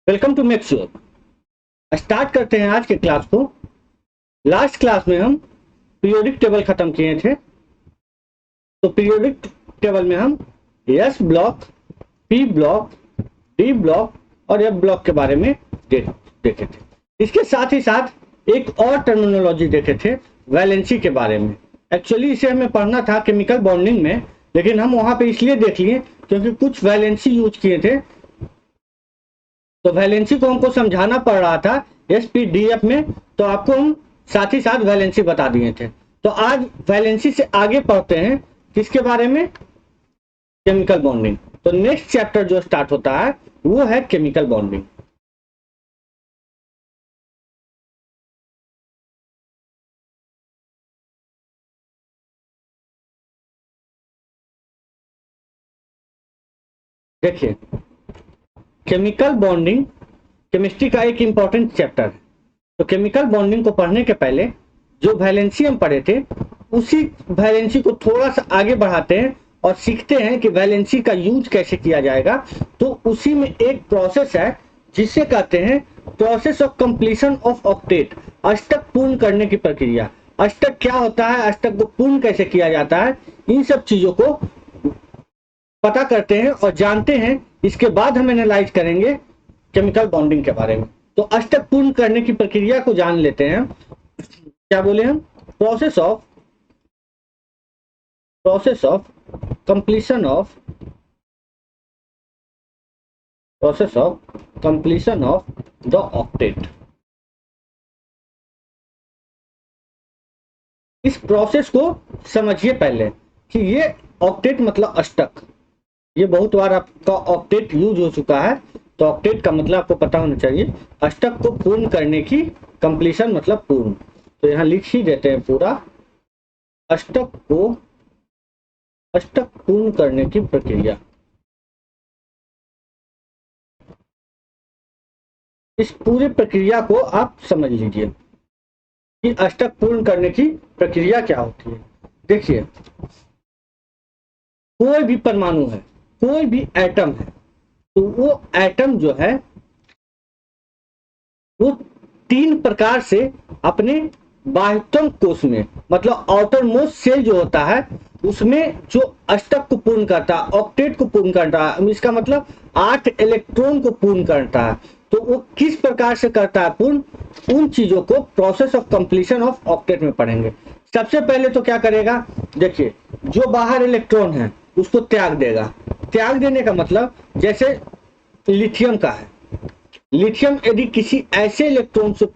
Welcome to make sure. Start करते हैं आज के क्लास को। लास्ट क्लास में हम पीरियोडिक टेबल खत्म किए थे। तो पीरियोडिक टेबल में हम S block, P block, D block और एफ ब्लॉक के बारे में देखे थे। इसके साथ ही साथ एक और टर्मिनोलॉजी देखे थे, वैलेंसी के बारे में। एक्चुअली इसे हमें पढ़ना था केमिकल बॉन्डिंग में, लेकिन हम वहां पे इसलिए देख लिए क्योंकि कुछ वैलेंसी यूज किए थे, तो वैलेंसी को हमको समझाना पड़ रहा था एसपीडीएफ में, तो आपको हम साथ ही साथ वैलेंसी बता दिए थे। तो आज वैलेंसी से आगे पढ़ते हैं किसके बारे में, केमिकल बॉन्डिंग। तो नेक्स्ट चैप्टर जो स्टार्ट होता है वो है केमिकल बॉन्डिंग। देखिए, केमिकल बॉन्डिंग केमिस्ट्री का एक इंपॉर्टेंट चैप्टर है। तो केमिकल बॉन्डिंग को पढ़ने के पहले जो वैलेंसी हम पढ़े थे उसी वैलेंसी को थोड़ा सा आगे बढ़ाते हैं और सीखते हैं कि वैलेंसी का यूज कैसे किया जाएगा। तो उसी में एक प्रोसेस है जिसे कहते हैं process of completion of octet, अष्टक पूर्ण करने की प्रक्रिया। अष्टक क्या होता है, अष्टक को पूर्ण कैसे किया जाता है, इन सब चीजों को पता करते हैं और जानते हैं। इसके बाद हम एनालाइज करेंगे केमिकल बॉन्डिंग के बारे में। तो अष्टक पूर्ण करने की प्रक्रिया को जान लेते हैं। क्या बोले हम, process of completion of the octet. इस प्रोसेस को समझिए पहले कि ये ऑक्टेट मतलब अष्टक। ये बहुत बार आपका ऑक्टेट यूज हो चुका है, तो ऑक्टेट का मतलब आपको पता होना चाहिए। अष्टक को पूर्ण करने की, कंप्लीशन मतलब पूर्ण। तो यहाँ लिख ही देते हैं पूरा, अष्टक पूर्ण करने की प्रक्रिया। इस पूरी प्रक्रिया को आप समझ लीजिए कि अष्टक पूर्ण करने की प्रक्रिया क्या होती है। देखिए, कोई भी परमाणु है, कोई भी एटम है, तो वो एटम जो है वो तीन प्रकार से अपने बाह्यतम कोश में, मतलब आउटर मोस्ट सेल जो होता है उसमें जो अष्टक को पूर्ण करता है, ऑक्टेट को पूर्ण करता है, इसका मतलब 8 इलेक्ट्रॉन को पूर्ण करता है। तो वो किस प्रकार से करता है पूर्ण, उन चीजों को process of completion of octet में पढ़ेंगे। सबसे पहले तो क्या करेगा, देखिए, जो बाहर इलेक्ट्रॉन है उसको त्याग देगा। त्याग देने का मतलब जैसे लिथियम का है, लिथियम यदि किसी ऐसे इलेक्ट्रॉन से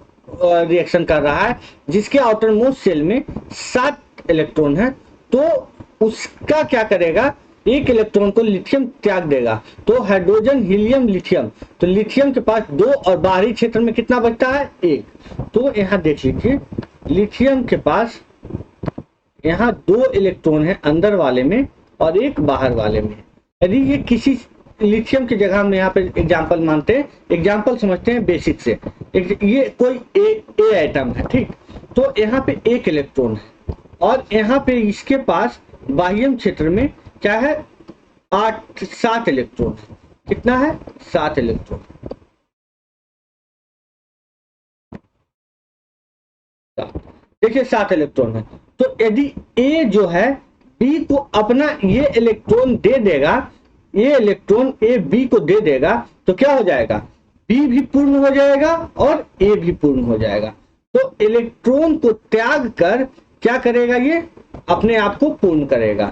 रिएक्शन कर रहा है जिसके आउटर मोस्ट सेल में 7 इलेक्ट्रॉन है, तो उसका क्या करेगा, एक इलेक्ट्रॉन को लिथियम त्याग देगा। तो हाइड्रोजन, हीलियम, लिथियम, तो लिथियम के पास 2 और बाहरी क्षेत्र में कितना बचता है, 1। तो यहाँ देख लीजिए, लिथियम के पास यहाँ 2 इलेक्ट्रॉन है अंदर वाले में और 1 बाहर वाले में। यदि ये किसी लिथियम की जगह हम यहाँ पे एग्जांपल मानते हैं, एग्जांपल समझते हैं बेसिक से, ये कोई ए एटम है, ठीक। तो यहाँ पे 1 इलेक्ट्रॉन है और यहाँ पे इसके पास बाह्यम क्षेत्र में क्या है, 7 इलेक्ट्रॉन। कितना है, 7 इलेक्ट्रॉन। देखिए 7 इलेक्ट्रॉन है। तो यदि ए जो है बी को अपना ये इलेक्ट्रॉन दे देगा, ये इलेक्ट्रॉन ए बी को दे देगा, तो क्या हो जाएगा, बी भी पूर्ण हो जाएगा और ए भी पूर्ण हो जाएगा। तो इलेक्ट्रॉन को त्याग कर क्या करेगा, ये अपने आप को पूर्ण करेगा।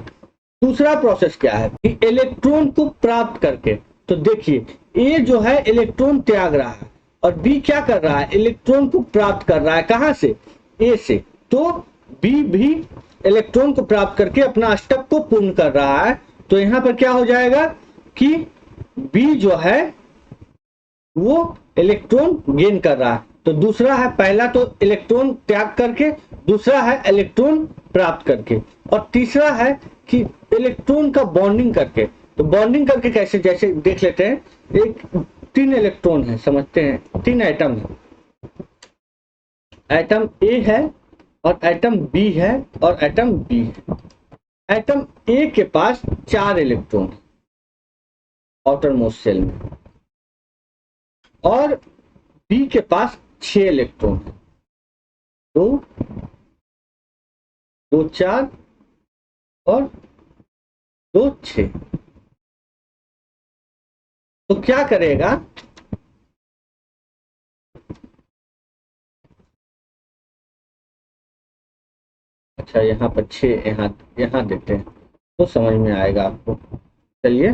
दूसरा प्रोसेस क्या है, इलेक्ट्रॉन को प्राप्त करके। तो देखिए, ए जो है इलेक्ट्रॉन त्याग रहा है और बी क्या कर रहा है, इलेक्ट्रॉन को प्राप्त कर रहा है। कहां से, ए से। तो बी भी इलेक्ट्रॉन को प्राप्त करके अपना अष्टक को पूर्ण कर रहा है। तो यहां पर क्या हो जाएगा कि बी जो है वो इलेक्ट्रॉन गेन कर रहा है। तो दूसरा है, पहला तो इलेक्ट्रॉन त्याग करके, दूसरा है इलेक्ट्रॉन प्राप्त करके, और तीसरा है कि इलेक्ट्रॉन का बॉन्डिंग करके। तो बॉन्डिंग करके कैसे, जैसे देख लेते हैं, एक 3 इलेक्ट्रॉन है, समझते हैं 3 एटम है, एटम ए है और एटम बी है और एटम बी है। एटम ए के पास 4 इलेक्ट्रॉन आउटर मोस्ट सेल में, और बी के पास 6 इलेक्ट्रॉन है, 2 2 4 और 2 6। तो क्या करेगा, अच्छा यहाँ पर 6 यहाँ देते हैं तो समझ में आएगा आपको। चलिए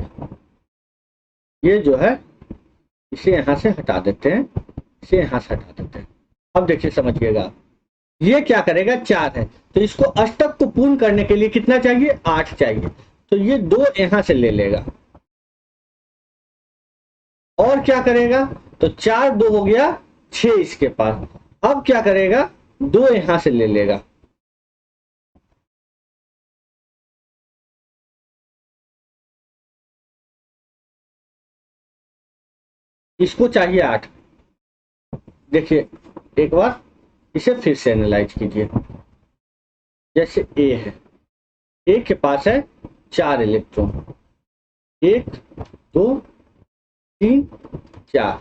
ये जो है इसे यहाँ से हटा देते हैं, इसे यहाँ से हटा देते हैं। अब देखिए समझिएगा, ये क्या करेगा, 4 है तो इसको अष्टक को पूर्ण करने के लिए कितना चाहिए, 8 चाहिए। तो ये 2 यहाँ से ले लेगा और क्या करेगा, तो 4 2 हो गया 6 इसके पास। अब क्या करेगा, 2 यहाँ से ले लेगा, इसको चाहिए 8। देखिए एक बार इसे फिर से एनालाइज कीजिए। जैसे ए है, ए के पास है 4 इलेक्ट्रॉन, 1 2 3 4,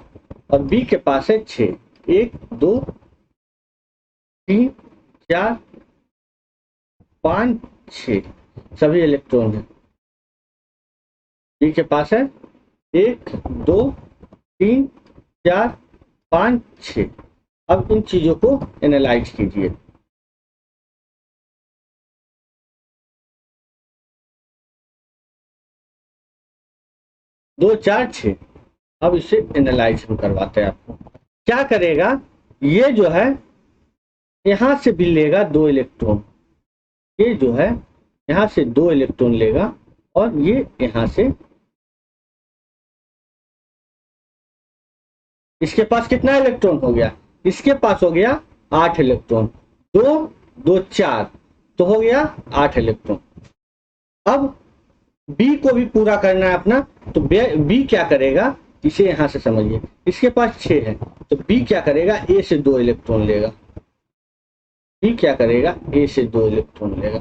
और बी के पास है 6, 1 2 3 4 5 6 सभी इलेक्ट्रॉन है। बी के पास है 1 2 3 4 5 6। अब इन चीजों को एनालाइज कीजिए। दो चार 6। अब इसे एनालाइज हम करवाते हैं आपको। क्या करेगा, ये जो है यहां से भी लेगा 2 इलेक्ट्रॉन, ये जो है यहां से 2 इलेक्ट्रॉन लेगा और ये यहां से, इसके पास कितना इलेक्ट्रॉन हो गया, इसके पास हो गया 8 इलेक्ट्रॉन, 2 2 4 तो हो गया 8 इलेक्ट्रॉन। अब बी को भी पूरा करना है अपना, तो बी क्या करेगा, इसे यहां से समझिए, इसके पास 6 है तो बी क्या करेगा, ए से 2 इलेक्ट्रॉन लेगा। बी क्या करेगा, ए से 2 इलेक्ट्रॉन लेगा।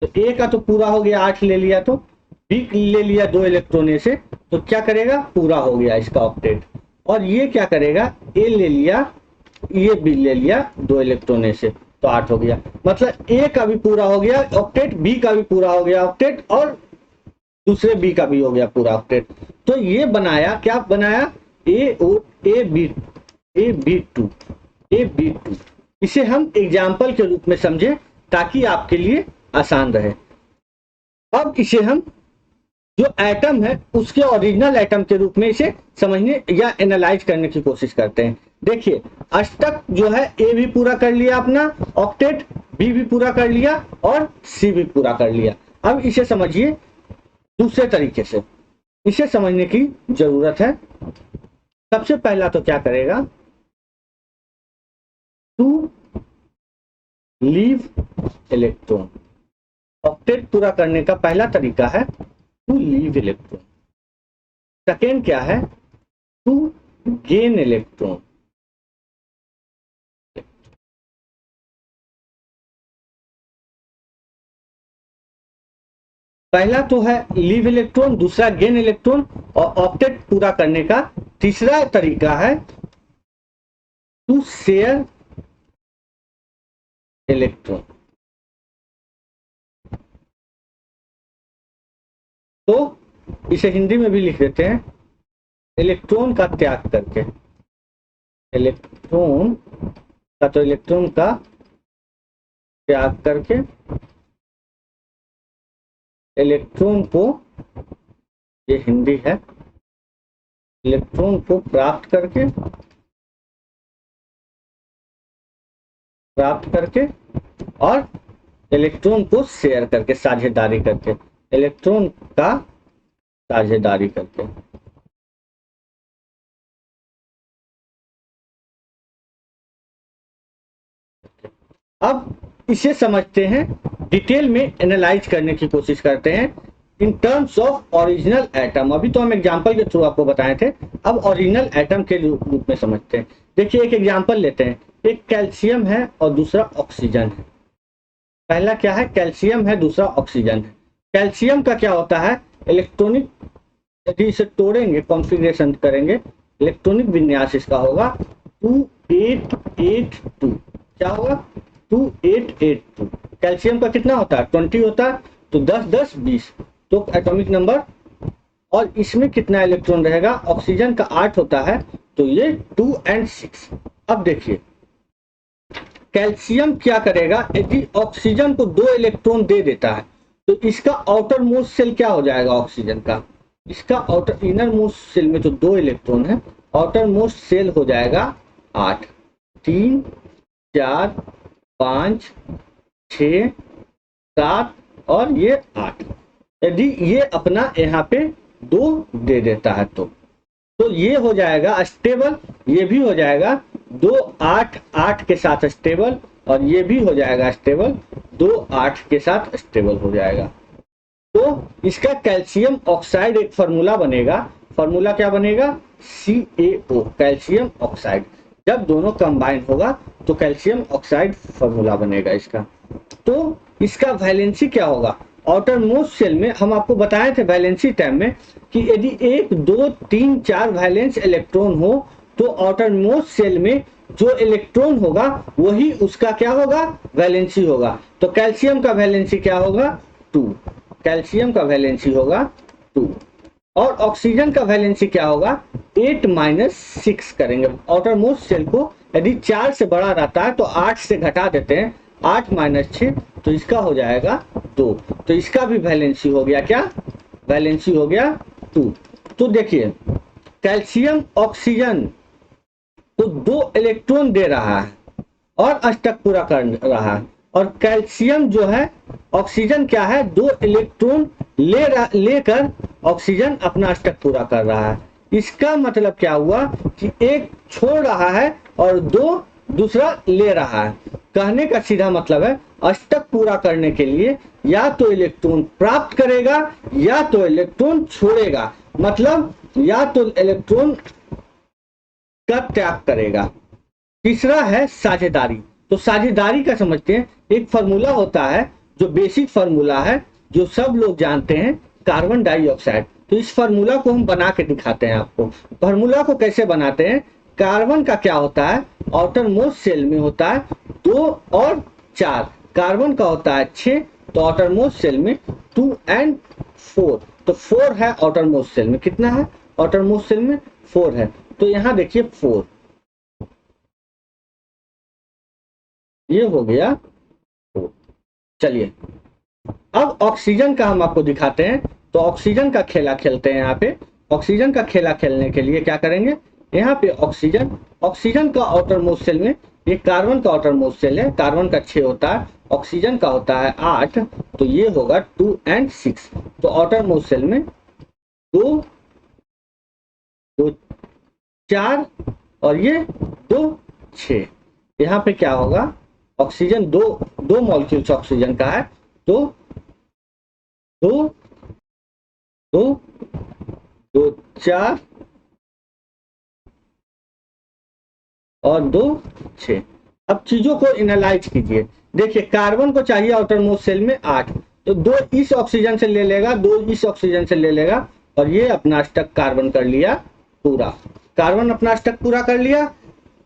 तो ए का तो पूरा हो गया, 8 ले लिया, तो बी ले लिया 2 इलेक्ट्रॉन ए से, तो क्या करेगा, पूरा हो गया इसका ऑक्टेट। और ये क्या करेगा, ए ले लिया, ये भी ले लिया 2 इलेक्ट्रॉन ए से, तो 8 हो गया। मतलब ए का भी पूरा हो गया ऑक्टेट, बी का भी पूरा हो गया ऑक्टेट, और दूसरे बी का भी हो गया पूरा ऑक्टेट। तो ये बनाया, क्या बनाया, ए बी टू। इसे हम एग्जाम्पल के रूप में समझें ताकि आपके लिए आसान रहे। अब इसे हम जो एटम है उसके ओरिजिनल एटम के रूप में इसे समझने या एनालाइज करने की कोशिश करते हैं। देखिए अष्टक जो है, ए भी पूरा कर लिया अपना ऑक्टेट, बी भी पूरा कर लिया और सी भी पूरा कर लिया। अब इसे समझिए दूसरे तरीके से, इसे समझने की जरूरत है। सबसे पहला तो क्या करेगा, टू लीव इलेक्ट्रॉन। ऑक्टेट पूरा करने का पहला तरीका है टू लीव इलेक्ट्रॉन। सेकेंड क्या है, टू गेन इलेक्ट्रॉन। पहला तो है लीव इलेक्ट्रॉन, दूसरा गेन इलेक्ट्रॉन, और ऑक्टेट पूरा करने का तीसरा तरीका है टू शेयर इलेक्ट्रॉन। तो इसे हिंदी में भी लिख देते हैं, इलेक्ट्रॉन का त्याग करके। इलेक्ट्रॉन का, तो इलेक्ट्रॉन का त्याग करके इलेक्ट्रॉन को, ये हिंदी है, इलेक्ट्रॉन को प्राप्त करके और इलेक्ट्रॉन को शेयर करके, साझेदारी करके, इलेक्ट्रॉन का साझेदारी करके। अब इसे समझते हैं, डिटेल में एनालाइज करने की कोशिश करते हैं in terms of original atom. अभी तो हम एग्जांपल के थ्रू आपको बताए थे, अब ओरिजिनल एटम के रूप में समझते हैं। देखिए एक एग्जांपल लेते हैं, एक कैल्शियम है और दूसरा ऑक्सीजन है। पहला क्या है, कैल्शियम है, दूसरा ऑक्सीजन है। कैल्शियम का क्या होता है, इलेक्ट्रॉनिक, यदि इसे तोड़ेंगे, कॉन्फ़िगरेशन करेंगे इलेक्ट्रॉनिक विन्यास इसका होगा 2882। क्या होगा? 2882। कैल्शियम का कितना होता है? 20 होता है, तो 10 10 20, तो एटॉमिक नंबर। और इसमें कितना इलेक्ट्रॉन रहेगा? ऑक्सीजन का 8 होता है, तो ये 2 और 6। अब देखिए कैल्शियम क्या करेगा, यदि ऑक्सीजन को 2 इलेक्ट्रॉन दे देता है तो इसका आउटर मोस्ट सेल क्या हो जाएगा ऑक्सीजन का? इसका आउटर इनर मोस्ट सेल में जो 2 इलेक्ट्रॉन है, आउटर मोस्ट सेल हो जाएगा 8। 3 4 5 6 7 और ये 8। यदि ये अपना यहाँ पे 2 दे देता है तो ये हो जाएगा स्टेबल, ये भी हो जाएगा 2 8 8 के साथ स्टेबल, और ये भी हो जाएगा स्टेबल, 2 8 के साथ स्टेबल हो जाएगा। तो इसका कैल्शियम ऑक्साइड एक फार्मूला बनेगा। फार्मूला क्या बनेगा? CaO, calcium oxide. जब दोनों कंबाइन होगा तो कैल्शियम ऑक्साइड फार्मूला बनेगा इसका। तो इसका वैलेंसी क्या होगा? आउटर मोस्ट सेल में हम आपको बताए थे वैलेंसी टाइम में कि यदि 1 2 3 4 वैलेंस इलेक्ट्रॉन हो तो आउटर मोस्ट सेल में जो इलेक्ट्रॉन होगा वही उसका क्या होगा? वैलेंसी होगा। तो कैल्शियम का वैलेंसी क्या होगा? 2। कैल्शियम का वैलेंसी होगा 2। और ऑक्सीजन का वैलेंसी क्या होगा? 8 - 6 करेंगे। आउटर मोस्ट सेल को यदि 4 से बड़ा रहता है तो 8 से घटा देते हैं, 8 - 6, तो इसका हो जाएगा 2। तो इसका भी वैलेंसी हो गया क्या? वैलेंसी हो गया 2। तो देखिए कैल्शियम ऑक्सीजन को 2 इलेक्ट्रॉन दे रहा है और अष्टक पूरा कर रहा है, और कैल्शियम जो है ऑक्सीजन क्या है? 2 इलेक्ट्रॉन लेकर ऑक्सीजन अपना अष्टक पूरा कर रहा है। इसका मतलब क्या हुआ कि एक छोड़ रहा है और 2 दूसरा ले रहा है। कहने का सीधा मतलब है अष्टक पूरा करने के लिए या तो इलेक्ट्रॉन प्राप्त करेगा या तो इलेक्ट्रॉन छोड़ेगा, मतलब या तो इलेक्ट्रॉन का त्याग करेगा। तीसरा है साझेदारी। तो साझेदारी का समझते हैं, एक फार्मूला होता है जो बेसिक फार्मूला है जो सब लोग जानते हैं, कार्बन डाइऑक्साइड। तो इस फार्मूला को हम बना के दिखाते हैं आपको। फार्मूला को कैसे बनाते हैं? कार्बन का क्या होता है? आउटर मोस्ट सेल में होता है 2 और 4, कार्बन का होता है 6, तो आउटर मोस्ट सेल में 2 और 4, तो 4 है आउटर मोस्ट सेल में। कितना है आउटर मोस्ट सेल में? 4 है। तो यहाँ देखिए 4, ये हो गया 4। चलिए अब ऑक्सीजन का हम आपको दिखाते हैं। तो ऑक्सीजन का खेला खेलते हैं। यहाँ पे ऑक्सीजन का खेला खेलने के लिए क्या करेंगे? यहाँ पे ऑक्सीजन का आउटर मोस्ट सेल में, ये कार्बन का आउटर मोस्ट सेल है, कार्बन का 6 होता है, ऑक्सीजन का होता है 8, तो ये होगा 2 और 6। तो आउटर मोस्ट सेल में 2 2 4 और ये 2 6। यहाँ पे क्या होगा? ऑक्सीजन 2 मॉलिक्यूल्स ऑक्सीजन का है, तो 2 2 2 4 और 2 6। अब चीजों को एनालाइज कीजिए। देखिए कार्बन को चाहिए आउटर मोस्ट सेल में 8, तो 2 इस ऑक्सीजन से ले लेगा, 2 इस ऑक्सीजन से ले लेगा, और ये अपना अष्टक कार्बन कर लिया पूरा। कार्बन अपना अष्टक पूरा कर लिया।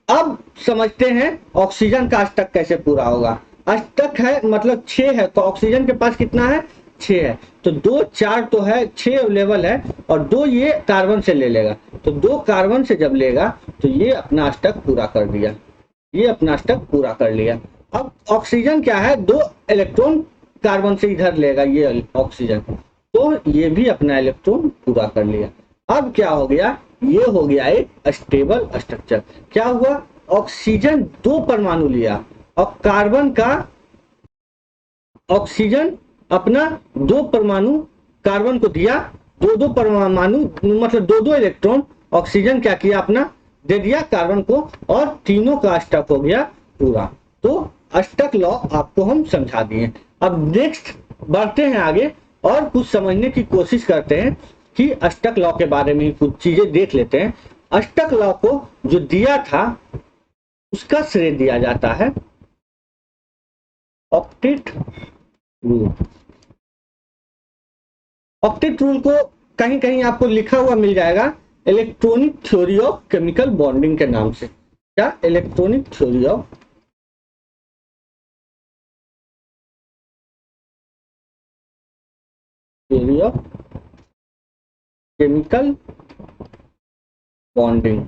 अब समझते हैं ऑक्सीजन का अष्टक कैसे पूरा होगा। अष्टक है मतलब 6 है, तो ऑक्सीजन के पास कितना है? 6 है, तो 2 4 तो है, 6 अवेलेबल है, और 2 ये कार्बन से ले लेगा, तो 2 कार्बन से जब लेगा तो ये अपना अष्टक पूरा कर दिया, ये अपना अष्टक पूरा कर लिया। अब ऑक्सीजन क्या है? 2 इलेक्ट्रॉन कार्बन से इधर लेगा ये ऑक्सीजन, तो ये भी अपना इलेक्ट्रॉन पूरा कर लिया। अब क्या हो गया? ये हो गया एक स्टेबल स्ट्रक्चर। क्या हुआ? ऑक्सीजन 2 परमाणु लिया और कार्बन का, ऑक्सीजन अपना 2 परमाणु कार्बन को दिया, 2 परमाणु मतलब 2 इलेक्ट्रॉन ऑक्सीजन क्या किया? अपना दे दिया कार्बन को, और तीनों का अष्टक हो गया पूरा। तो अष्टक लॉ आपको हम समझा दिए। अब नेक्स्ट बढ़ते हैं आगे और कुछ समझने की कोशिश करते हैं कि अष्टक लॉ के बारे में कुछ चीजें देख लेते हैं। अष्टक लॉ को जो दिया था उसका श्रेय दिया जाता है ऑक्टेट रूल। ऑक्टेट रूल को कहीं कहीं आपको लिखा हुआ मिल जाएगा, electronic theory of chemical bonding के नाम से। क्या? Electronic theory of chemical bonding.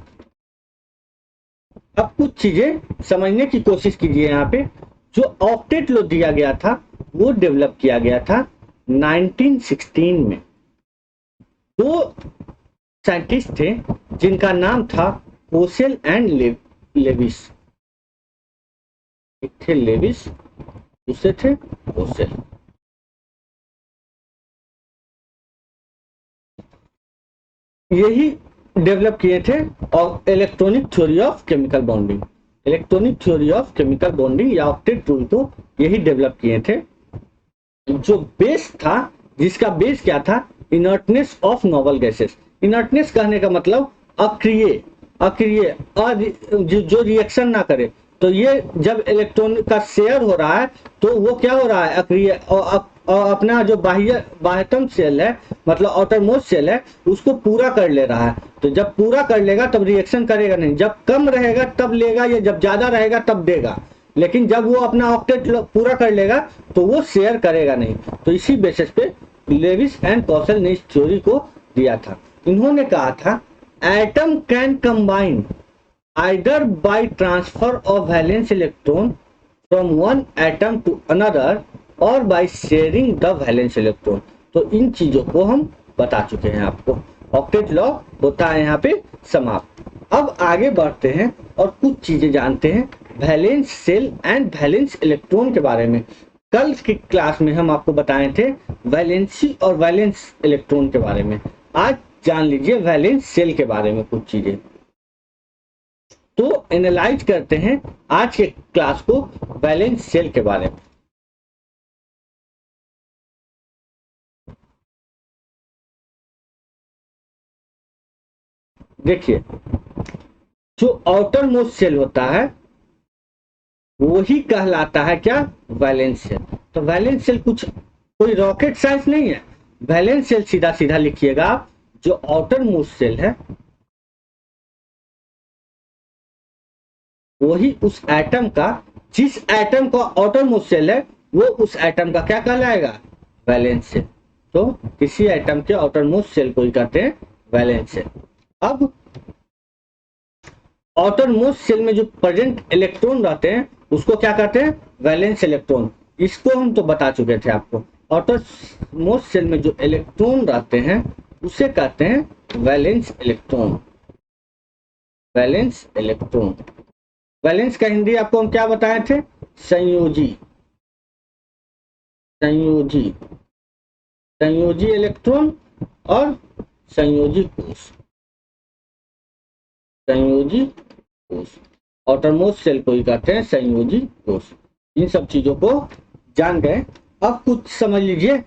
अब कुछ चीजें समझने की कोशिश कीजिए। यहाँ पे जो ऑक्टेट लॉ दिया गया था वो डेवलप किया गया था 1916 में। दो साइंटिस्ट थे जिनका नाम था कोसेल एंड लेविस। एक थे लेविस, दूसरे थे कोसेल। यही डेवलप किए थे और electronic theory of chemical bonding, electronic theory of chemical bonding या ऑक्टेट रूल को यही डेवलप किए थे। जो बेस था, जिसका बेस क्या था? Inertness of noble gases. Inertness कहने का मतलब अक्रिय, जो रिएक्शन ना करे। तो ये जब इलेक्ट्रॉन का शेयर हो रहा है तो वो क्या हो रहा है? अक्रिय। और अपना जो बाह्यतम सेल है, मतलब आउटर मोस्ट सेल है, उसको पूरा कर ले रहा है। तो जब पूरा कर लेगा तब रिएक्शन करेगा नहीं, जब कम रहेगा तब लेगा, या जब ज्यादा रहेगा तब देगा। लेकिन जब वो अपना ऑक्टेट पूरा कर लेगा तो वो शेयर करेगा नहीं। तो इसी बेसिस पे लेविस एंड कौशल ने इस थ्योरी को दिया था। इन्होंने कहा था atom can combine either by transfer of valence electron from one atom to another or by sharing the valence electron. तो इन चीजों को हम बता चुके हैं आपको। ऑक्टेट लॉ होता है यहाँ पे समाप्त। अब आगे बढ़ते हैं और कुछ चीजें जानते हैं valence shell and valence electron के बारे में। कल की क्लास में हम आपको बताए थे वैलेंसी और वैलेंस इलेक्ट्रॉन के बारे में। आज जान लीजिए वैलेंस सेल के बारे में कुछ चीजें। तो एनालाइज करते हैं आज के क्लास को वैलेंस सेल के बारे में। देखिए, जो आउटर मोस्ट सेल होता है वही कहलाता है क्या? Valence shell. तो वैलेंस सेल कुछ कोई रॉकेट साइंस नहीं है। वैलेंस सेल सीधा सीधा लिखिएगा आप, जो आउटर मोस्ट सेल है वही उस एटम का, जिस एटम का आउटर मोस्ट सेल है वो उस एटम का क्या कहलाएगा? Valence shell. तो किसी एटम के आउटर मोस्ट सेल को ही कहते हैं वैलेंस सेल। अब आउटर मोस्ट सेल में जो प्रेजेंट इलेक्ट्रॉन रहते हैं उसको क्या कहते हैं? Valence electron. इसको हम तो बता चुके थे आपको। आउटर मोस्ट सेल में जो इलेक्ट्रॉन रहते हैं उसे कहते हैं valence electron. Valence electron. Valence का हिंदी आपको हम क्या बताए थे? संयोजी। संयोजी, संयोजी इलेक्ट्रॉन और संयोजी कोष। संयोजी कोष, आउटरमोस्ट सेल को ही कहते हैं संयोजी कोष। इन सब चीजों को जान गए। अब कुछ समझ लीजिए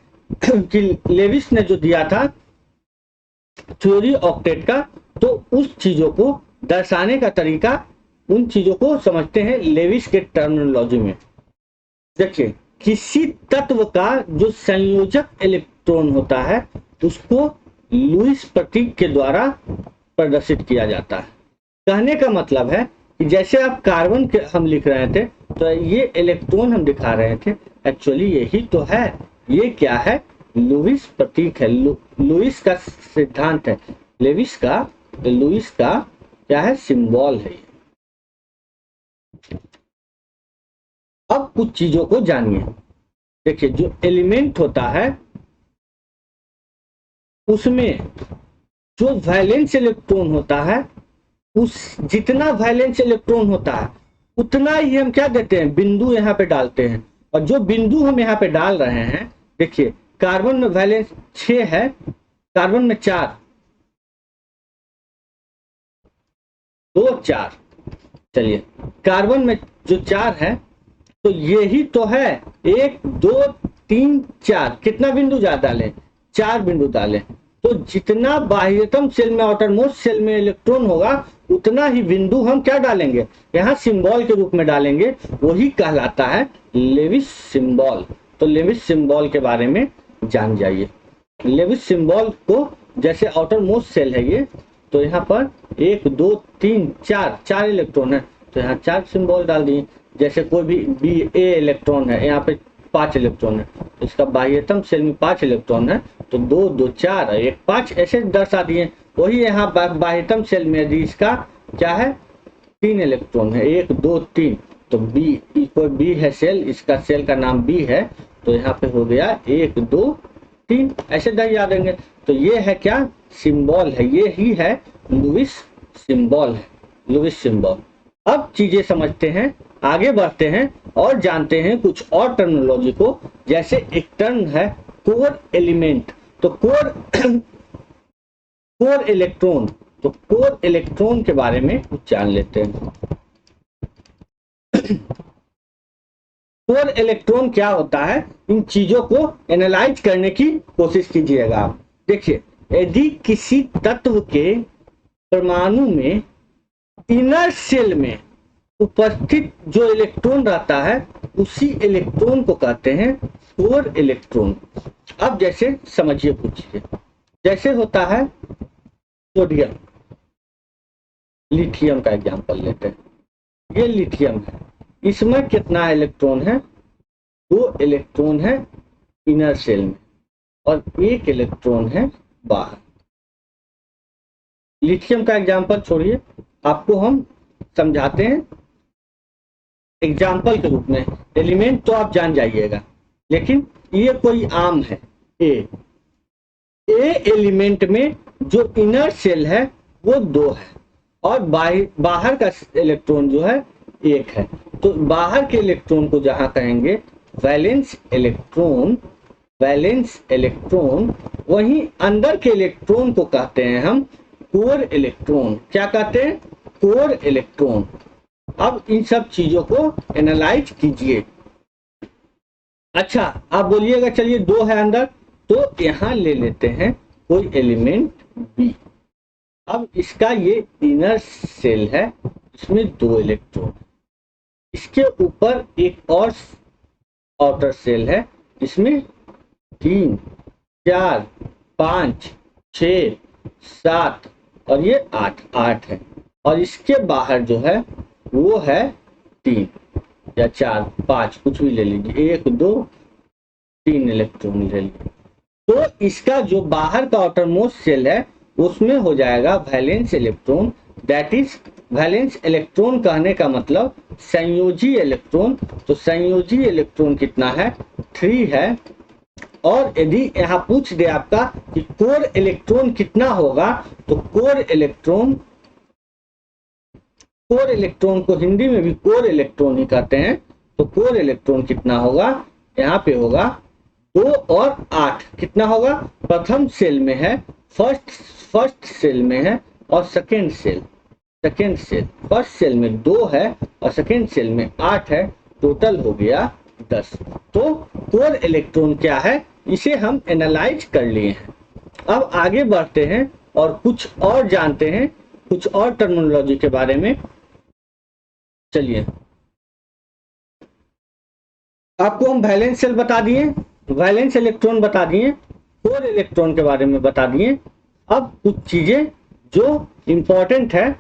कि लेविस ने जो दिया था थ्योरी ऑक्टेट का, तो उस चीजों को दर्शाने का तरीका, उन चीजों को समझते हैं लेविस के टर्मिनोलॉजी में। देखिए, किसी तत्व का जो संयोजक इलेक्ट्रॉन होता है उसको लुईस प्रतीक के द्वारा प्रदर्शित किया जाता है। कहने का मतलब है कि जैसे आप कार्बन के हम लिख रहे थे तो ये इलेक्ट्रॉन हम दिखा रहे थे, एक्चुअली यही तो है। ये क्या है? लुईस प्रतीक है, लुईस का सिद्धांत है। लेविस का, लुईस का क्या है? सिंबल है। अब कुछ चीजों को जानिए। देखिए, जो एलिमेंट होता है उसमें जो वैलेंस इलेक्ट्रॉन होता है, उस जितना वैलेंस इलेक्ट्रॉन होता है उतना ही हम क्या देते हैं? बिंदु यहाँ पे डालते हैं। और जो बिंदु हम यहाँ पे डाल रहे हैं, देखिए कार्बन में वैलेंस 6 है, कार्बन में 4, 2 4। चलिए, कार्बन में जो 4 है तो यही तो है 1 2 3 4। कितना बिंदु डालें? 4 बिंदु डालें। तो जितना बाह्यतम सेल में, आउटर मोस्ट सेल में इलेक्ट्रॉन होगा उतना ही बिंदु हम क्या डालेंगे? यहाँ सिंबल के रूप में डालेंगे। वही कहलाता है लेविस सिंबल। तो लेविस सिंबल के बारे में जान जाइए। लेविस सिंबल को, जैसे आउटर मोस्ट सेल है ये, तो यहाँ पर 1 2 3 4 इलेक्ट्रॉन है, तो यहाँ 4 सिंबल डाल दिए। जैसे कोई भी Ba इलेक्ट्रॉन है, यहाँ पे 5 इलेक्ट्रॉन है, तो इसका बाह्यतम शेल में 5 इलेक्ट्रॉन है, तो 2 2 4 1 5 ऐसे दर्शा दिए। वही यहाँ बाह्यतम शेल में यदि इसका क्या है 3 इलेक्ट्रॉन है, 1 2 3, तो बी कोई बी है सेल, इसका सेल का नाम बी है, तो यहाँ पे हो गया 1 2 3 ऐसे दर्जा देंगे। तो ये है क्या सिंबल है, ये ही है लुईस सिंबल है, लुईस सिंबल। अब चीजें समझते हैं, आगे बढ़ते हैं और जानते हैं कुछ और टर्मिनोलॉजी को। जैसे एक टर्म है कोर एलिमेंट, तो कोर इलेक्ट्रॉन, तो कोर इलेक्ट्रॉन के बारे में कुछ जान लेते हैं। कोर इलेक्ट्रॉन क्या होता है, इन चीजों को एनालाइज करने की कोशिश कीजिएगा आप। देखिए, यदि किसी तत्व के परमाणु में इनर शेल में उपस्थित जो इलेक्ट्रॉन रहता है, उसी इलेक्ट्रॉन को कहते हैं कोर इलेक्ट्रॉन। अब जैसे समझिए कुछ चीजें, जैसे होता है सोडियम, लिथियम का एग्जांपल लेते हैं। ये लिथियम है, इसमें कितना इलेक्ट्रॉन है, 2 इलेक्ट्रॉन है इनर शेल में और 1 इलेक्ट्रॉन है बाहर। लिथियम का एग्जांपल छोड़िए, आपको हम समझाते हैं एग्जाम्पल के रूप में। एलिमेंट तो आप जान जाइएगा, लेकिन ये कोई आम है ए एलिमेंट में जो इनर शेल है वो 2 है और बाहर का इलेक्ट्रॉन जो है 1 है। तो बाहर के इलेक्ट्रॉन को जहां कहेंगे वैलेंस इलेक्ट्रॉन, वहीं अंदर के इलेक्ट्रॉन को कहते हैं हम कोर इलेक्ट्रॉन। क्या कहते हैं, कोर इलेक्ट्रॉन। अब इन सब चीजों को एनालाइज कीजिए। अच्छा, आप बोलिएगा चलिए 2 है अंदर, तो यहां ले लेते हैं कोई एलिमेंट बी। अब इसका ये इनर शेल है, इसमें 2 इलेक्ट्रॉन, इसके ऊपर एक और आउटर शेल है, इसमें 3 4 5 6 7 और ये 8 है, और इसके बाहर जो है वो है 3 या 4 5 कुछ भी ले लीजिए, 1 2 3 इलेक्ट्रॉन ले लीजिए। तो इसका जो बाहर का आउटर मोस्ट शेल है उसमें हो जाएगा valence electron. That is valence electron कहने का मतलब संयोजी इलेक्ट्रॉन। तो संयोजी इलेक्ट्रॉन कितना है, 3 है। और यदि यहाँ पूछ दे आपका कि कोर इलेक्ट्रॉन कितना होगा, तो कोर इलेक्ट्रॉन को हिंदी में भी कोर इलेक्ट्रॉन ही कहते हैं। तो कोर इलेक्ट्रॉन कितना होगा, यहाँ पे होगा 2 और 8। कितना होगा, प्रथम सेल में है, फर्स्ट सेल में है और सेकेंड सेल। फर्स्ट सेल में 2 है और सेकेंड सेल में 8 है, टोटल हो गया 10। तो कोर इलेक्ट्रॉन क्या है, इसे हम एनालाइज कर लिए हैं। अब आगे बढ़ते हैं और कुछ और जानते हैं, कुछ और टर्मिनोलॉजी के बारे में। चलिए, आपको हम वैलेंस शेल बता दिए, वैलेंस इलेक्ट्रॉन बता दिए, कोर इलेक्ट्रॉन के बारे में बता दिए। अब कुछ चीजें जो इंपॉर्टेंट है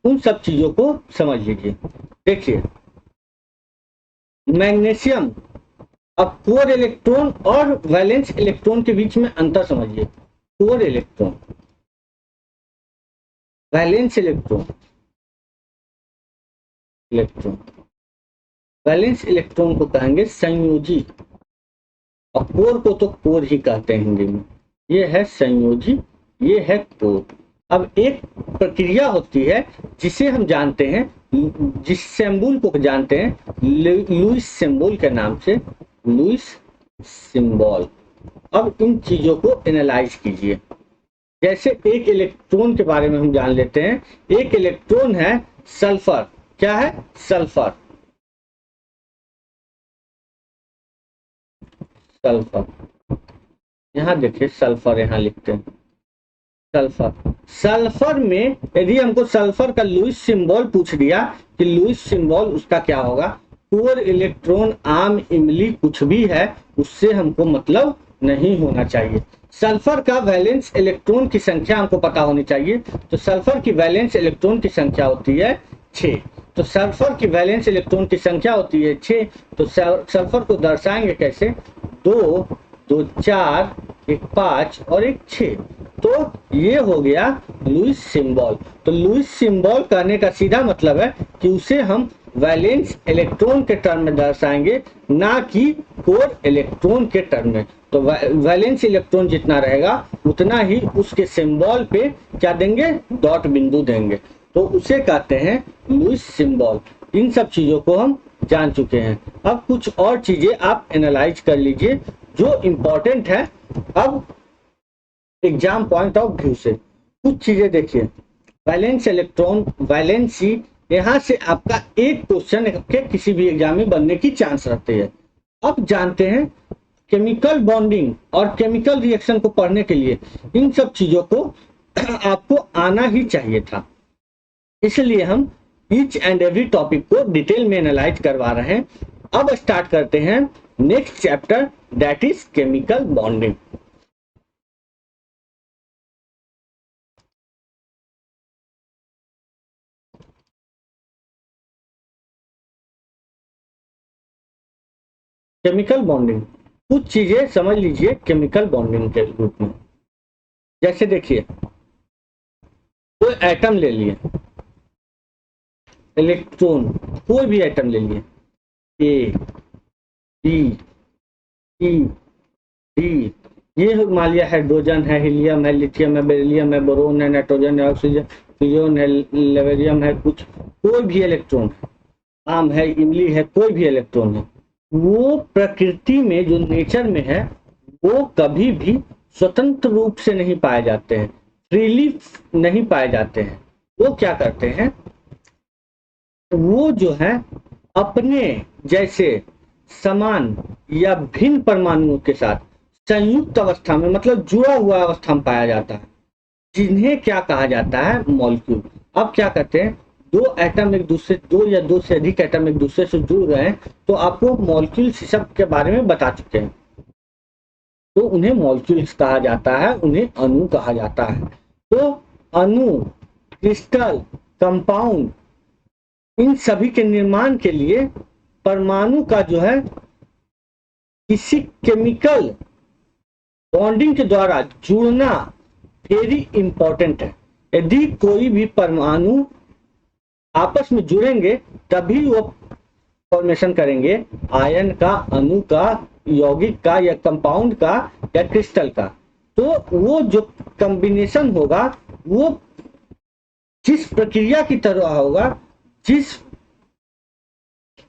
उन सब चीजों को समझ लीजिए। देखिए, मैग्नीशियम, अब कोर इलेक्ट्रॉन और वैलेंस इलेक्ट्रॉन के बीच में अंतर समझिए। Core electron, valence electron, valence electron को कहेंगे संयोजी, और कोर को तो कोर ही कहते हैं हिंदी में। ये है संयोजी, ये है कोर। अब एक प्रक्रिया होती है जिसे हम जानते हैं, जिस सिंबल को जानते हैं लुईस सिंबल के नाम से, लुईस सिंबल। अब इन चीजों को एनालाइज कीजिए। जैसे एक इलेक्ट्रॉन के बारे में हम जान लेते हैं। एक इलेक्ट्रॉन है सल्फर। क्या है, सल्फर। यहां देखिए सल्फर, यहां लिखते हैं सल्फर में यदि हमको सल्फर का लुईस सिंबल पूछ दिया कि लुईस सिंबल उसका क्या होगा, कोर इलेक्ट्रॉन, आम, इमली कुछ भी है, उससे हमको मतलब नहीं होना चाहिए। सल्फर का वैलेंस इलेक्ट्रॉन की संख्या हमको पता होनी चाहिए। तो सल्फर की वैलेंस इलेक्ट्रॉन की संख्या होती है 6। तो सल्फर की वैलेंस इलेक्ट्रॉन की संख्या होती है 6। तो सल्फर को दर्शाएंगे कैसे? 2, 2 4, 1 5 और 1 6। तो ये हो गया लुईस सिंबल। तो लुईस सिंबल कहने का सीधा मतलब है कि उसे हम वैलेंस इलेक्ट्रॉन के टर्म में दर्शाएंगे, ना कि कोर इलेक्ट्रॉन के टर्म में। तो वैलेंस इलेक्ट्रॉन जितना रहेगा उतना ही उसके सिंबल पे क्या देंगे? डॉट बिंदु देंगे। तो उसे कहते हैं लुईस सिंबल। इन सब चीजों को हम जान चुके हैं। अब कुछ और चीजें आप एनालाइज कर लीजिए जो इम्पोर्टेंट है। अब एग्जाम पॉइंट ऑफ व्यू से कुछ चीजें देखिए। वैलेंस इलेक्ट्रॉन, वैलेंसी, यहाँ से आपका एक क्वेश्चन के किसी भी एग्जाम में बनने की चांस रहती है। अब जानते हैं केमिकल बॉन्डिंग और केमिकल रिएक्शन को पढ़ने के लिए इन सब चीजों को आपको आना ही चाहिए था। इसलिए हम ईच एंड एवरी टॉपिक को डिटेल में एनालाइज करवा रहे हैं। अब स्टार्ट करते हैं next chapter, that is chemical bonding. Chemical bonding, कुछ चीजें समझ लीजिए केमिकल बॉन्डिंग के रूप में। जैसे देखिए, कोई एटम ले लिए, इलेक्ट्रॉन, कोई भी एटम ले लिए, ए, बी, सी, डी, ये मान लिया हाइड्रोजन है, हीलियम है, लिथियम है, बेरिलियम है, बोरोन है, नाइट्रोजन है, ऑक्सीजन, फ्यूजन है, लेवेरियम है, कुछ कोई भी इलेक्ट्रॉन, आम है, इमली है, कोई भी इलेक्ट्रॉन है, वो प्रकृति में जो नेचर में है वो कभी भी स्वतंत्र रूप से नहीं पाए जाते हैं, फ्रीली नहीं पाए जाते हैं। वो क्या करते हैं? वो जो है अपने जैसे समान या भिन्न परमाणुओं के साथ संयुक्त अवस्था में, मतलब जुड़ा हुआ अवस्था में पाया जाता है, जिन्हें क्या कहा जाता है? मॉलिक्यूल। अब क्या कहते हैं? दो एटम एक दूसरे, दो या दो से अधिक एटम एक दूसरे से जुड़ गए हैं, तो आपको मॉलिक्यूल सब के बारे में बता चुके हैं। तो उन्हें मॉलिक्यूल्स कहा जाता है, उन्हें अणु कहा जाता है। तो अणु, क्रिस्टल, कंपाउंड, इन सभी के निर्माण के लिए परमाणु का जो है किसी केमिकल बॉन्डिंग के द्वारा जुड़ना वेरी इंपॉर्टेंट है। यदि कोई भी परमाणु आपस में जुड़ेंगे तभी वो फॉर्मेशन करेंगे आयन का, अणु का, यौगिक का या कंपाउंड का या क्रिस्टल का। तो वो जो कॉम्बिनेशन होगा वो जिस प्रक्रिया की तरह होगा, जिस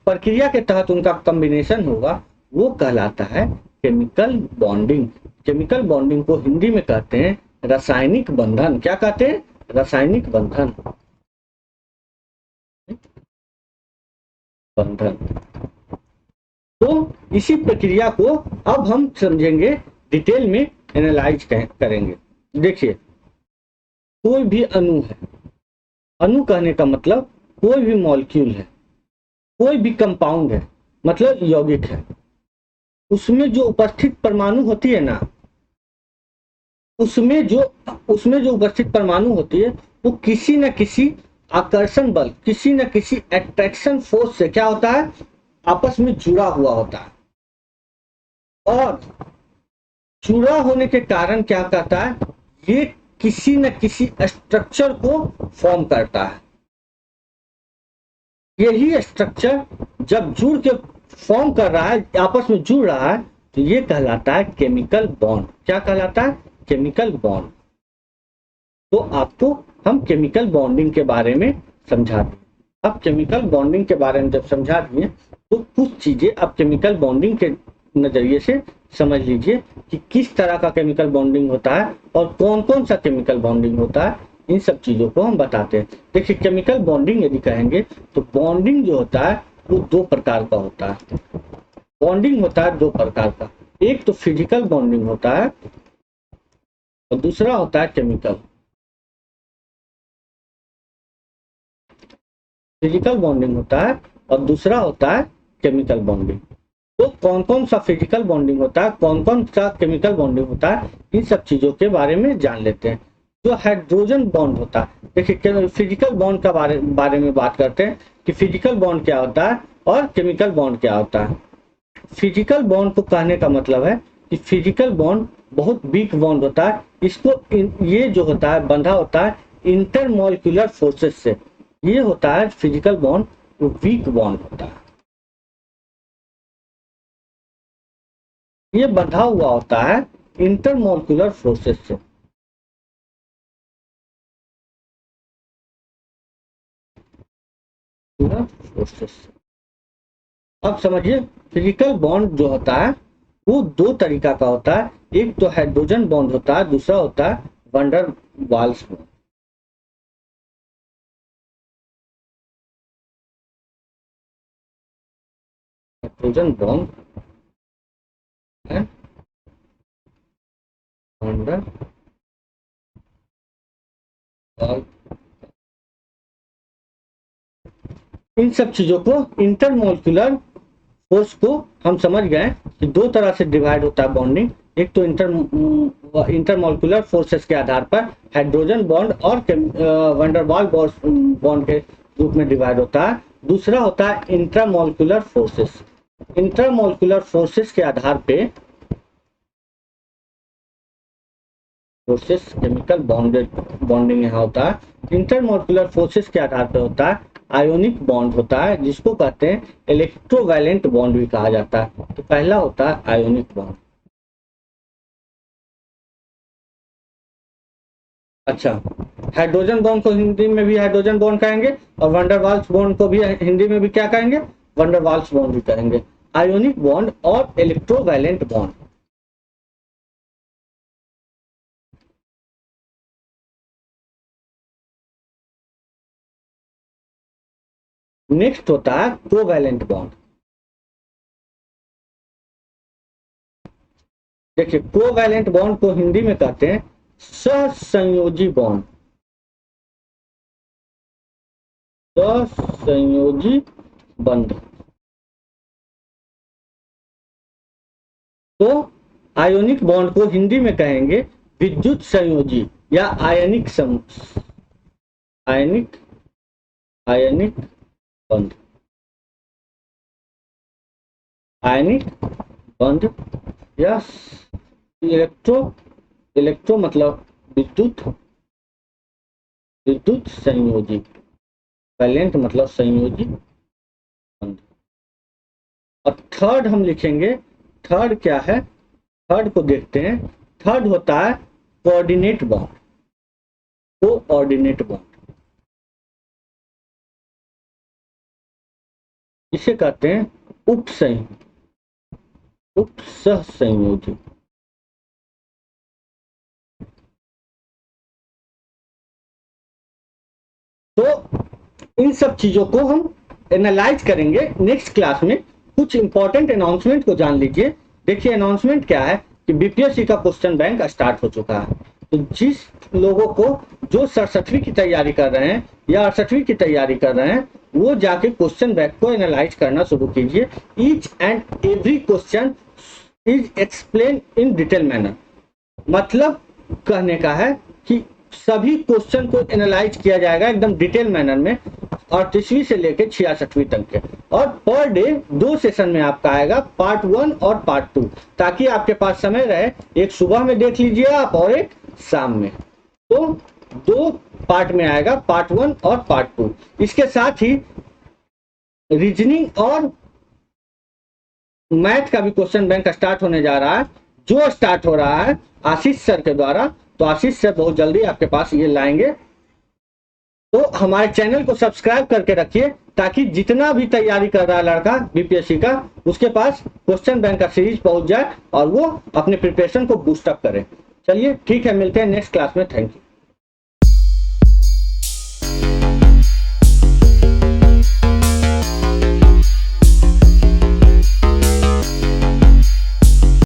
प्रक्रिया के तहत उनका कॉम्बिनेशन होगा वो कहलाता है केमिकल बॉन्डिंग। केमिकल बॉन्डिंग को हिंदी में कहते हैं रासायनिक बंधन। क्या कहते हैं? रासायनिक बंधन। बंधन। तो इसी प्रक्रिया को अब हम समझेंगे, डिटेल में एनालाइज करेंगे। देखिए, कोई भी अणु है, अणु कहने का मतलब कोई भी मॉलिक्यूल है, कोई भी कंपाउंड है, मतलब यौगिक है, उसमें जो उपस्थित परमाणु होती है ना, उसमें जो उपस्थित परमाणु होती है वो किसी न किसी आकर्षण बल, किसी न किसी अट्रैक्शन फोर्स से क्या होता है? आपस में जुड़ा हुआ होता है। और जुड़ा होने के कारण क्या कहता है? ये किसी न किसी स्ट्रक्चर को फॉर्म करता है। यही स्ट्रक्चर जब जुड़ के फॉर्म कर रहा है, आपस में जुड़ रहा है, तो ये कहलाता है केमिकल बॉन्ड। क्या कहलाता है? Chemical bond. तो आपको हम केमिकल बॉन्डिंग के बारे में समझा दें। अब केमिकल बॉन्डिंग के बारे में जब समझा दिए तो कुछ चीजें अब केमिकल बॉन्डिंग के नजरिए से समझ लीजिए कि किस तरह का केमिकल बॉन्डिंग होता है और कौन कौन सा केमिकल बॉन्डिंग होता है। इन सब चीजों को हम बताते हैं। देखिए, केमिकल बॉन्डिंग यदि कहेंगे तो बॉन्डिंग जो होता है वो दो प्रकार का होता है। बॉन्डिंग होता है दो प्रकार का, एक तो फिजिकल बॉन्डिंग होता है और दूसरा होता है केमिकल। फिजिकल बॉन्डिंग होता है और दूसरा होता है केमिकल बॉन्डिंग। तो कौन कौन सा फिजिकल बॉन्डिंग होता है, कौन कौन सा केमिकल बॉन्डिंग होता है, इन सब चीजों के बारे में जान लेते हैं। जो हाइड्रोजन बॉन्ड होता है, देखिए फिजिकल बॉन्ड का बारे में बात करते हैं कि फिजिकल बॉन्ड क्या होता है और केमिकल बॉन्ड क्या होता है। फिजिकल बॉन्ड को कहने का मतलब है कि फिजिकल बॉन्ड बहुत वीक बॉन्ड होता है, इसको ये जो होता है बंधा होता है इंटरमॉलिक्यूलर फोर्सेस से। ये होता है फिजिकल बॉन्ड, वो वीक बॉन्ड होता है, ये बंधा हुआ होता है इंटरमॉलिक्यूलर फोर्सेस से। अब समझिए फिजिकल बॉन्ड जो होता है वो दो तरीका का होता है, एक तो हाइड्रोजन बॉन्ड होता है, दूसरा होता है van der Waals bond. Hydrogen bond and van der Waals, इन सब चीजों को इंटरमॉलिक्यूलर फोर्स को हम समझ गए कि दो तरह से डिवाइड होता है बॉन्डिंग। एक तो इंटरमॉलिक्यूलर फोर्सेस के आधार पर हाइड्रोजन बॉन्ड और वंडरवाल बॉन्ड के रूप में डिवाइड होता है। दूसरा होता है इंट्रामॉलिक्यूलर फोर्सेस। इंट्रामॉलिक्यूलर फोर्सेस के आधार पे फोर्सेस केमिकल बॉन्डिंग यहाँ होता है। इंटरमॉलिक्यूलर फोर्सेस के आधार पर होता है आयोनिक बॉन्ड होता है, जिसको कहते हैं इलेक्ट्रोवैलेंट बॉन्ड भी कहा जाता है। तो पहला होता है आयोनिक बॉन्ड। अच्छा, हाइड्रोजन बॉन्ड को हिंदी में भी हाइड्रोजन बॉन्ड कहेंगे और वंडरवाल्स बॉन्ड को भी हिंदी में भी क्या कहेंगे, वंडरवाल्स बॉन्ड भी कहेंगे। आयोनिक बॉन्ड और इलेक्ट्रोवैलेंट बॉन्ड। नेक्स्ट होता है कोवैलेंट बॉन्ड। देखिए कोवैलेंट बॉन्ड को हिंदी में कहते हैं सहसंयोजी बॉन्ड। सहसंयोजी बंध। तो आयोनिक बॉन्ड को हिंदी में कहेंगे विद्युत संयोजी या आयनिक आयनिक बंध। आयनिक बंध या इलेक्ट्रो मतलब विद्युत संयोजी, वैलेंट मतलब संयोजी बंध। और थर्ड हम लिखेंगे, थर्ड क्या है, थर्ड को देखते हैं। थर्ड होता है कोऑर्डिनेट बॉन्ड। कोऑर्डिनेट बॉन्ड इसे कहते हैं उपसहसंयोजी। तो इन सब चीजों को हम एनालाइज करेंगे नेक्स्ट क्लास में। कुछ इंपॉर्टेंट अनाउंसमेंट को जान लीजिए। देखिए अनाउंसमेंट क्या है कि बीपीएससी का क्वेश्चन बैंक स्टार्ट हो चुका है। तो जिस लोगों को जो 67वीं की तैयारी कर रहे हैं या 68वीं की तैयारी कर रहे हैं, वो जाके क्वेश्चन बैंक को एनालाइज करना शुरू कीजिए। Each and every question is explain in detail manner. मतलब कहने का है कि सभी क्वेश्चन को एनालाइज किया जाएगा एकदम डिटेल मैनर में, 38वीं से लेकर 66वीं तक के। और पर डे 2 सेशन में आपका आएगा, पार्ट 1 और पार्ट 2, ताकि आपके पास समय रहे। एक सुबह में देख लीजिए आप और एक शाम में। तो 2 पार्ट में आएगा, पार्ट 1 और पार्ट 2। इसके साथ ही रीजनिंग और मैथ का भी क्वेश्चन बैंक स्टार्ट होने जा रहा है, जो स्टार्ट हो रहा है आशीष सर के द्वारा। तो आशीष सर बहुत जल्दी आपके पास ये लाएंगे। तो हमारे चैनल को सब्सक्राइब करके रखिए, ताकि जितना भी तैयारी कर रहा है लड़का बीपीएससी का, उसके पास क्वेश्चन बैंक का सीरीज पहुंच जाए और वो अपने प्रिपरेशन को बूस्ट अप करे। चलिए ठीक है, मिलते हैं नेक्स्ट क्लास में। Thank you.